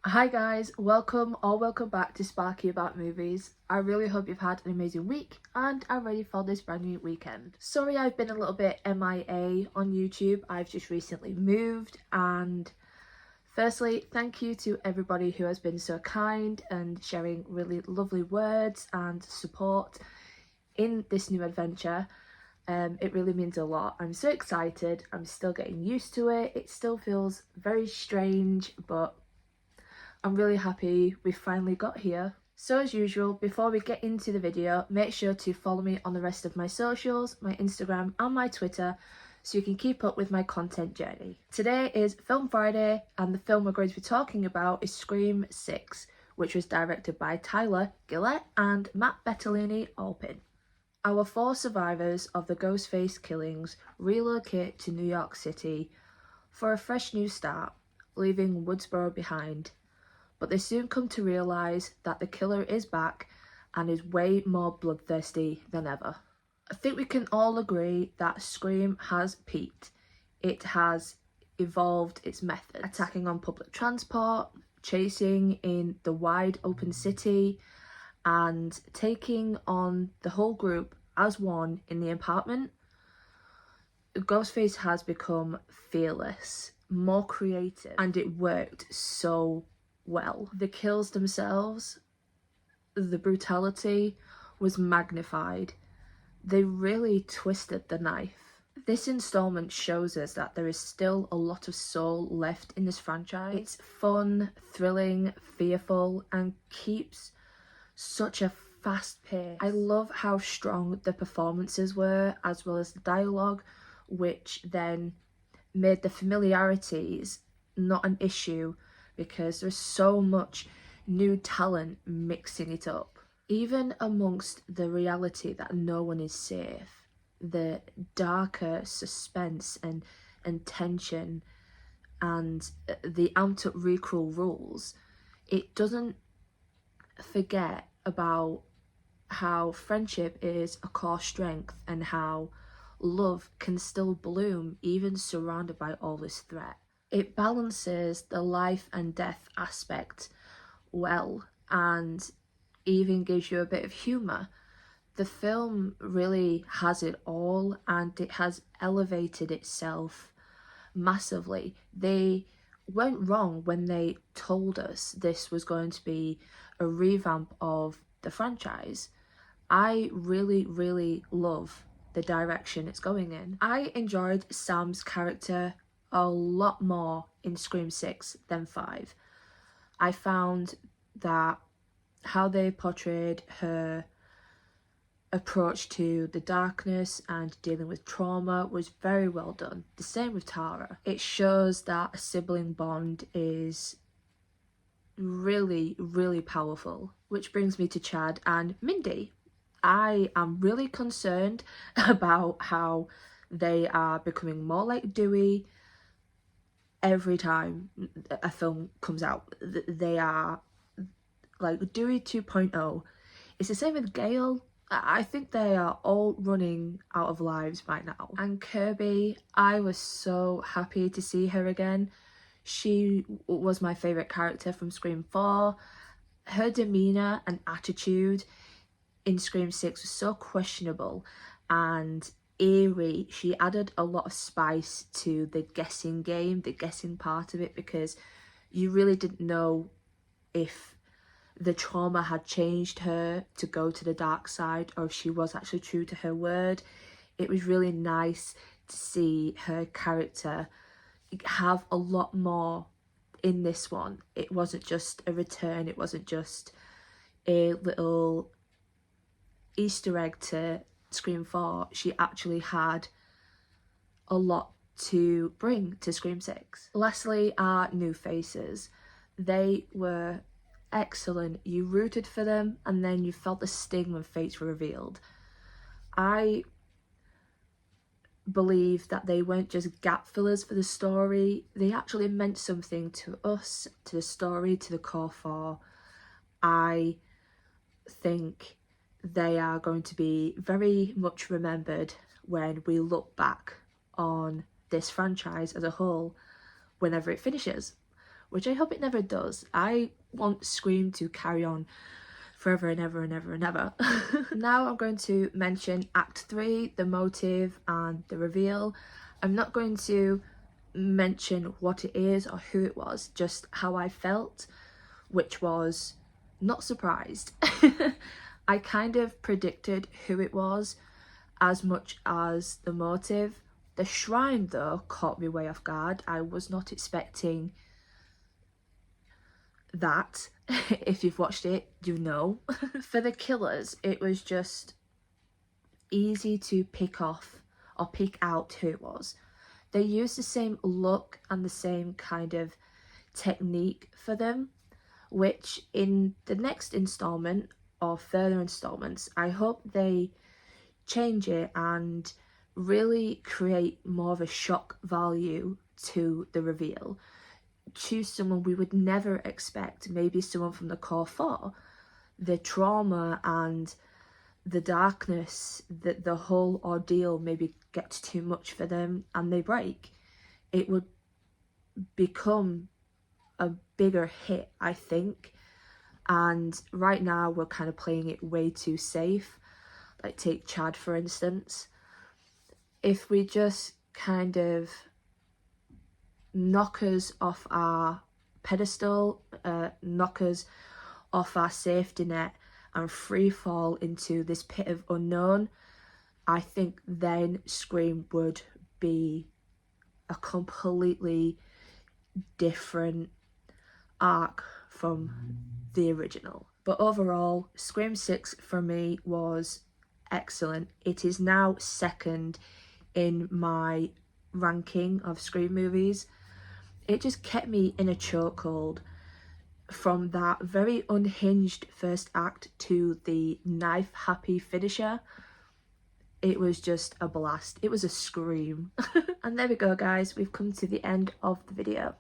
Hi guys, welcome back to Sparky About Movies. I really hope you've had an amazing week and are ready for this brand new weekend. Sorry I've been a little bit MIA on YouTube. I've just recently moved, and firstly, thank you to everybody who has been so kind and sharing really lovely words and support in this new adventure. It really means a lot. I'm so excited. I'm still getting used to it. It still feels very strange, but I'm really happy we finally got here. So as usual, before we get into the video, make sure to follow me on the rest of my socials, my Instagram and my Twitter, so you can keep up with my content journey. Today is Film Friday, and the film we're going to be talking about is Scream 6, which was directed by Tyler Gillett and Matt Bettinelli-Olpin. Our four survivors of the Ghostface killings relocate to New York City for a fresh new start, leaving Woodsboro behind. But they soon come to realise that the killer is back and is way more bloodthirsty than ever. I think we can all agree that Scream has peaked. It has evolved its methods, attacking on public transport, chasing in the wide open city, and taking on the whole group as one in the apartment. Ghostface has become fearless, more creative, and it worked so well. The kills themselves, the brutality was magnified. They really twisted the knife. This installment shows us that there is still a lot of soul left in this franchise. It's fun, thrilling, fearful, and keeps such a fast pace. I love how strong the performances were, as well as the dialogue, which then made the familiarities not an issue, because there's so much new talent mixing it up. Even amongst the reality that no one is safe, the darker suspense and tension and the amped up recruit rules, it doesn't forget about how friendship is a core strength and how love can still bloom even surrounded by all this threat. It balances the life and death aspect well, and even gives you a bit of humour. The film really has it all, and it has elevated itself massively. They went wrong when they told us this was going to be a revamp of the franchise. I really love the direction it's going in. I enjoyed Sam's character a lot more in Scream 6 than 5. I found that how they portrayed her approach to the darkness and dealing with trauma was very well done. The same with Tara. It shows that a sibling bond is really powerful. Which brings me to Chad and Mindy. I am really concerned about how they are becoming more like Dewey every time a film comes out. They are like Dewey 2.0. It's the same with Gale. I think they are all running out of lives by now. And Kirby, I was so happy to see her again. She was my favourite character from Scream 4. Her demeanour and attitude in Scream 6 was so questionable and eerie. She added a lot of spice to the guessing game, the guessing part of it, because you really didn't know if the trauma had changed her to go to the dark side or if she was actually true to her word. It was really nice to see her character have a lot more in this one. It wasn't just a return, it wasn't just a little Easter egg to Scream 4. She actually had a lot to bring to Scream 6. Lastly, our new faces. They were excellent. You rooted for them, and then you felt the sting when fates were revealed. I believe that they weren't just gap fillers for the story. They actually meant something to us, to the story, to the core 4. I think they are going to be very much remembered when we look back on this franchise as a whole whenever it finishes. which I hope it never does. I want Scream to carry on forever and ever and ever and ever. Now I'm going to mention Act 3, the motive and the reveal. I'm not going to mention what it is or who it was, just how I felt, which was not surprised. I kind of predicted who it was as much as the motive. The shrine though caught me way off guard. I was not expecting that. If you've watched it, you know. For the killers, it was just easy to pick out who it was. They used the same look and the same kind of technique for them, which in the next installment or further installments, I hope they change it and really create more of a shock value to the reveal. Choose someone we would never expect, maybe someone from the core 4. The trauma and the darkness, that the whole ordeal maybe gets too much for them and they break. It would become a bigger hit, I think. And right now we're kind of playing it way too safe. Like take Chad for instance. If we just kind of knock us off our pedestal, knock us off our safety net and free fall into this pit of unknown, I think then Scream would be a completely different arc from the original. But overall, Scream 6 for me was excellent. It is now second in my ranking of Scream movies. It just kept me in a chokehold from that very unhinged first act to the knife happy finisher. It was just a blast. It was a scream. And there we go guys, we've come to the end of the video.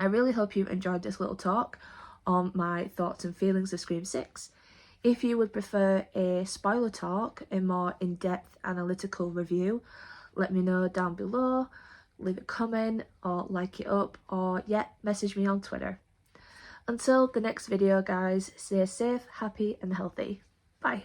I really hope you enjoyed this little talk on my thoughts and feelings of Scream 6. If you would prefer a spoiler talk, a more in-depth analytical review, let me know down below, leave a comment or like it up, or message me on Twitter. Until the next video guys, stay safe, happy and healthy. Bye.